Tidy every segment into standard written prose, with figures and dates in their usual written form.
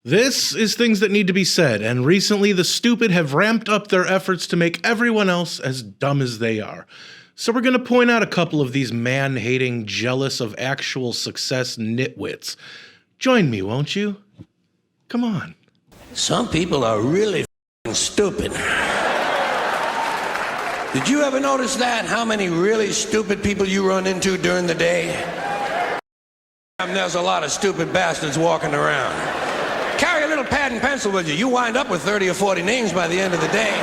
This is things that need to be said, and recently the stupid have ramped up their efforts to make everyone else as dumb as they are. So we're going to point out a couple of these man-hating, jealous of actual success nitwits. Join me, won't you? Come on. Some people are really stupid. Did you ever notice that? How many really stupid people you run into during the day? There's a lot of stupid bastards walking around. Carry a little pad and pencil with you. You wind up with 30 or 40 names by the end of the day.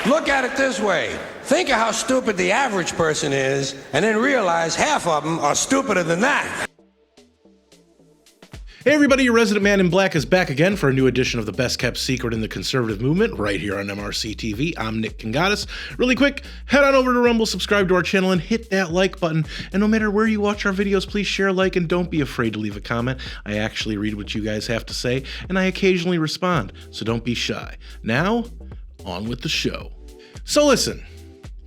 Look at it this way. Think of how stupid the average person is, and then realize half of them are stupider than that. Hey everybody, your resident man in black is back again for a new edition of the best kept secret in the conservative movement right here on MRC-TV. I'm Nick Kangadis. Really quick, head on over to Rumble, subscribe to our channel, and hit that like button. And no matter where you watch our videos, please share, like, and don't be afraid to leave a comment. I actually read what you guys have to say, and I occasionally respond, so don't be shy. Now, on with the show. So listen,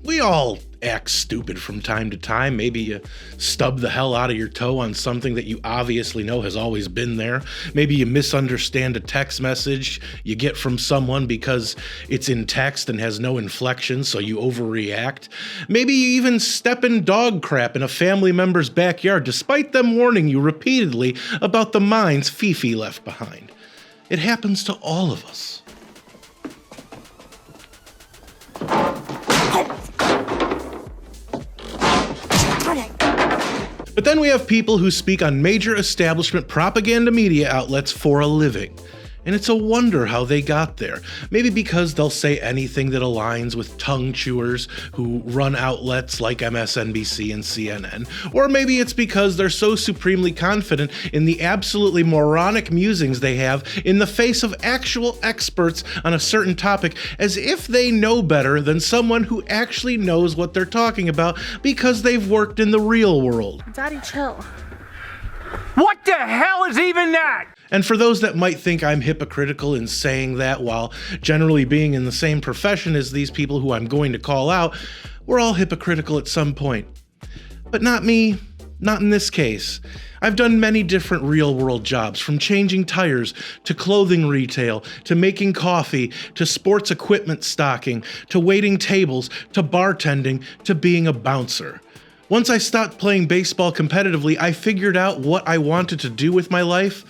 we all act stupid from time to time. Maybe you stub the hell out of your toe on something that you obviously know has always been there. Maybe you misunderstand a text message you get from someone because it's in text and has no inflection, so you overreact. Maybe you even step in dog crap in a family member's backyard despite them warning you repeatedly about the mines Fifi left behind. It happens to all of us. But then we have people who speak on major establishment propaganda media outlets for a living. And it's a wonder how they got there. Maybe because they'll say anything that aligns with tongue chewers who run outlets like MSNBC and CNN. Or maybe it's because they're so supremely confident in the absolutely moronic musings they have in the face of actual experts on a certain topic, as if they know better than someone who actually knows what they're talking about because they've worked in the real world. Daddy, chill. What the hell is even that? And for those that might think I'm hypocritical in saying that while generally being in the same profession as these people who I'm going to call out, we're all hypocritical at some point. But not me, not in this case. I've done many different real-world jobs, from changing tires, to clothing retail, to making coffee, to sports equipment stocking, to waiting tables, to bartending, to being a bouncer. Once I stopped playing baseball competitively, I figured out what I wanted to do with my life.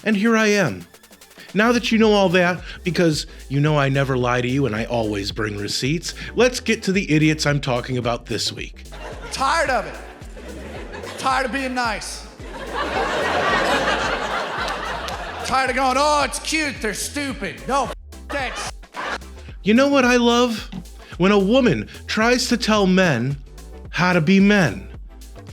And here I am. Now that you know all that, because you know I never lie to you and I always bring receipts, let's get to the idiots I'm talking about this week. Tired of it. Tired of being nice. Tired of going, oh, it's cute, they're stupid. No, that. You know what I love? When a woman tries to tell men how to be men.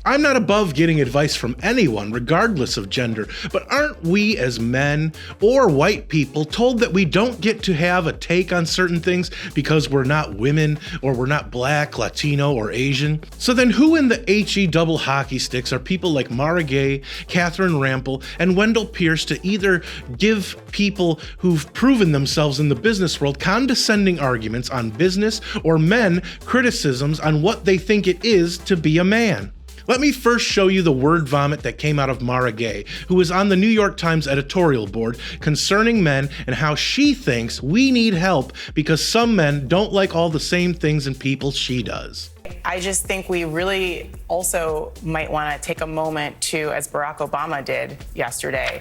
I'm not above getting advice from anyone, regardless of gender, but aren't we as men or white people told that we don't get to have a take on certain things because we're not women or we're not black, Latino, or Asian? So then who in the HE double hockey sticks are people like Mara Gay, Catherine Rampel, and Wendell Pierce to either give people who've proven themselves in the business world condescending arguments on business or men criticisms on what they think it is to be a man? Let me first show you the word vomit that came out of Mara Gay, who was on the New York Times editorial board concerning men and how she thinks we need help because some men don't like all the same things in people she does. I just think we really also might want to take a moment to, as Barack Obama did yesterday,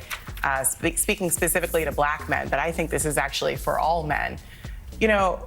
speaking specifically to black men, but I think this is actually for all men. You know,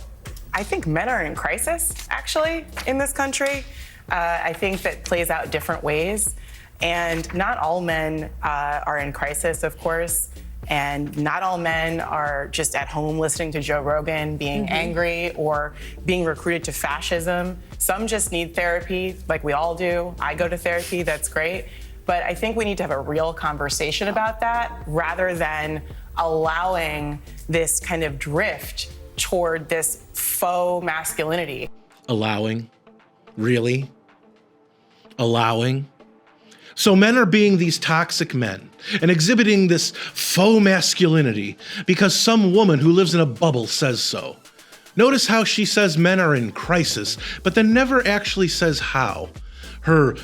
I think men are in crisis, actually, in this country. I think that plays out different ways, and not all men are in crisis, of course, and not all men are just at home listening to Joe Rogan, being angry or being recruited to fascism. Some just need therapy, like we all do. I go to therapy, that's great, but I think we need to have a real conversation about that rather than allowing this kind of drift toward this faux masculinity. Allowing? Really? Allowing? So men are being these toxic men and exhibiting this faux masculinity because some woman who lives in a bubble says so. Notice how she says men are in crisis, but then never actually says how. Her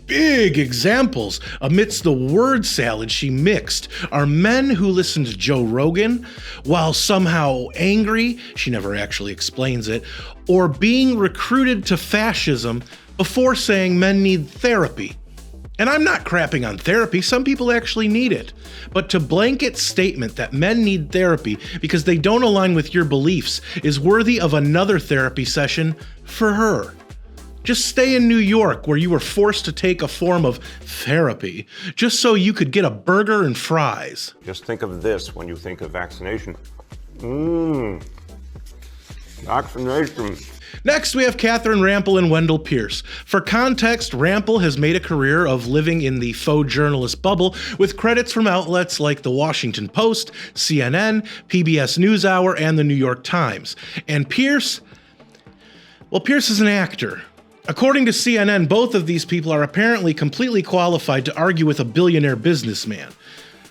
big examples amidst the word salad she mixed are men who listen to Joe Rogan while somehow angry, she never actually explains it, or being recruited to fascism before saying men need therapy. And I'm not crapping on therapy, some people actually need it. But to blanket statement that men need therapy because they don't align with your beliefs is worthy of another therapy session for her. Just stay in New York where you were forced to take a form of therapy just so you could get a burger and fries. Just think of this when you think of vaccination. Vaccination. Next, we have Catherine Rampell and Wendell Pierce. For context, Rampell has made a career of living in the faux journalist bubble with credits from outlets like The Washington Post, CNN, PBS NewsHour, and The New York Times. And Pierce, well, Pierce is an actor. According to CNN, both of these people are apparently completely qualified to argue with a billionaire businessman.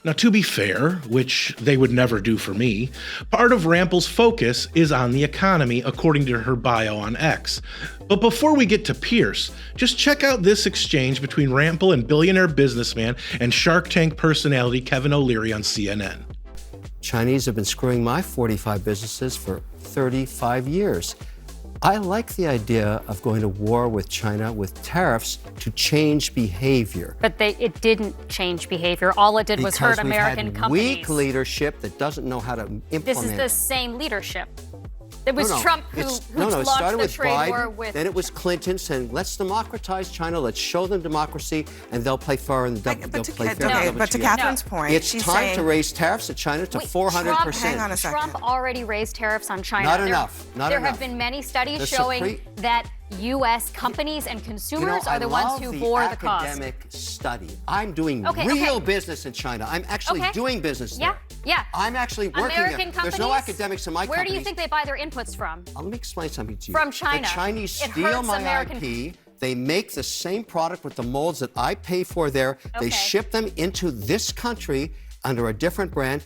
Now, to be fair, which they would never do for me, part of Rampell's focus is on the economy, according to her bio on X. But before we get to Pierce, just check out this exchange between Rampell and billionaire businessman and Shark Tank personality Kevin O'Leary on CNN. Chinese have been screwing my 45 businesses for 35 years. I like the idea of going to war with China with tariffs to change behavior. But it didn't change behavior. All it did was hurt American companies. Weak leadership that doesn't know how to implement. This is the same leadership. It was No, Trump who it launched started the with trade war Biden, with. then it was Clinton saying, let's democratize China, let's show them democracy, and they'll play fair and they'll play fair. Okay, but to Catherine's point, it's she's time saying, to raise tariffs to China to 400%. Hang on a second. Trump already raised tariffs on China. Not enough. There have been many studies The showing that U.S. companies and consumers are the ones who bore the cost. Academic study. I'm doing Okay, real okay. business in China. I'm actually doing business there. Yeah. I'm actually working American there. There's no companies, academics in my Where companies. do you think they buy their inputs from? Let me explain something to you. From China. The Chinese It steal hurts my American- IP. They make the same product with the molds that I pay for there. They ship them into this country under a different brand.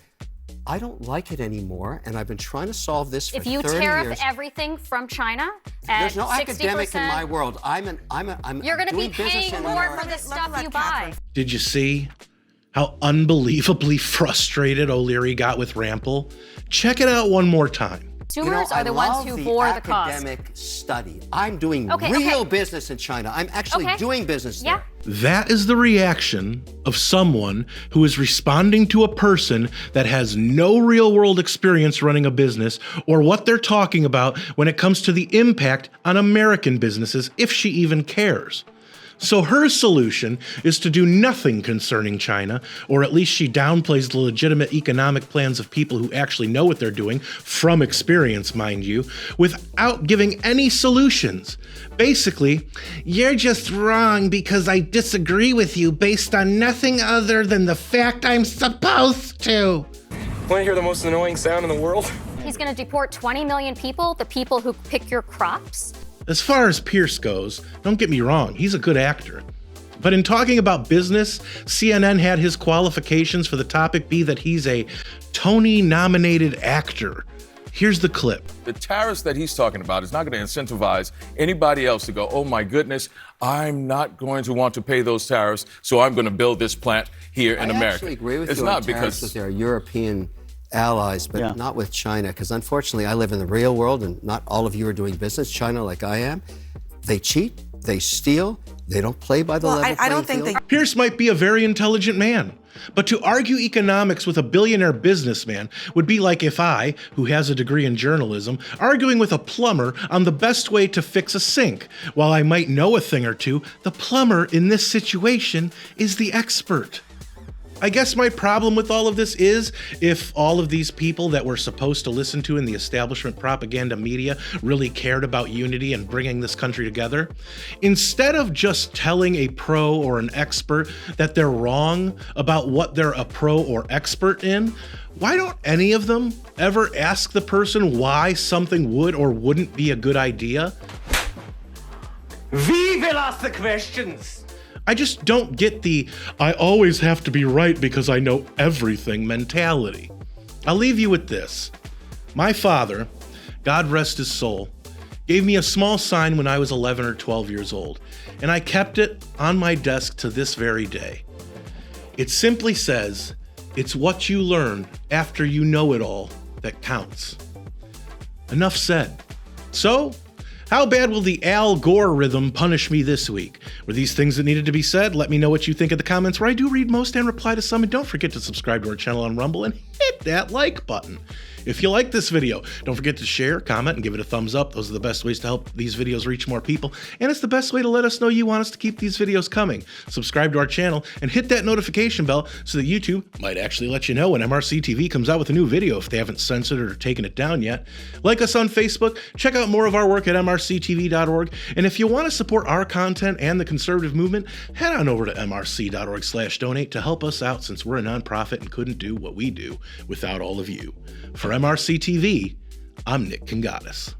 I don't like it anymore, and I've been trying to solve this for 30 years. If you tariff everything from China at There's no 60%, academic in my world. I'm you're going to be doing business paying in more America. for the stuff you buy. Did you see how unbelievably frustrated O'Leary got with Rampell? Check it out one more time. Consumers are the ones who bore the cost. Academic study. I'm doing Okay, real okay. business in China. I'm actually doing business Yeah. there. That is the reaction of someone who is responding to a person that has no real world experience running a business or what they're talking about when it comes to the impact on American businesses, if she even cares. So her solution is to do nothing concerning China, or at least she downplays the legitimate economic plans of people who actually know what they're doing, from experience, mind you, without giving any solutions. Basically, you're just wrong because I disagree with you based on nothing other than the fact I'm supposed to. Want to hear the most annoying sound in the world? He's going to deport 20 million people, the people who pick your crops. As far as Pierce goes, don't get me wrong, he's a good actor. But in talking about business, CNN had his qualifications for the topic be that he's a Tony-nominated actor. Here's the clip. The tariffs that he's talking about is not going to incentivize anybody else to go, oh my goodness, I'm not going to want to pay those tariffs, so I'm going to build this plant here in America. I actually agree with it's you not on tariffs because with their European allies, but not with China, because unfortunately I live in the real world and not all of you are doing business China like I am. They cheat, they steal, they don't play by the level I don't think playing field. Pierce might be a very intelligent man, but to argue economics with a billionaire businessman would be like if I, who has a degree in journalism, arguing with a plumber on the best way to fix a sink. While I might know a thing or two, the plumber in this situation is the expert. I guess my problem with all of this is if all of these people that we're supposed to listen to in the establishment propaganda media really cared about unity and bringing this country together, instead of just telling a pro or an expert that they're wrong about what they're a pro or expert in, why don't any of them ever ask the person why something would or wouldn't be a good idea? We will ask the questions. I just don't get the I always have to be right because I know everything mentality. I'll leave you with this. My father, God rest his soul, gave me a small sign when I was 11 or 12 years old, and I kept it on my desk to this very day. It simply says, "It's what you learn after you know it all that counts." Enough said. So, how bad will the Al Gore rhythm punish me this week? Were these things that needed to be said? Let me know what you think in the comments, where I do read most and reply to some. And don't forget to subscribe to our channel on Rumble and hit that like button. If you like this video, don't forget to share, comment, and give it a thumbs up. Those are the best ways to help these videos reach more people. And it's the best way to let us know you want us to keep these videos coming. Subscribe to our channel and hit that notification bell so that YouTube might actually let you know when MRC-TV comes out with a new video if they haven't censored it or taken it down yet. Like us on Facebook, check out more of our work at MRCTV.org. And if you want to support our content and the conservative movement, head on over to MRC.org/donate to help us out, since we're a nonprofit and couldn't do what we do without all of you. For MRC-TV, I'm Nick Kangadis.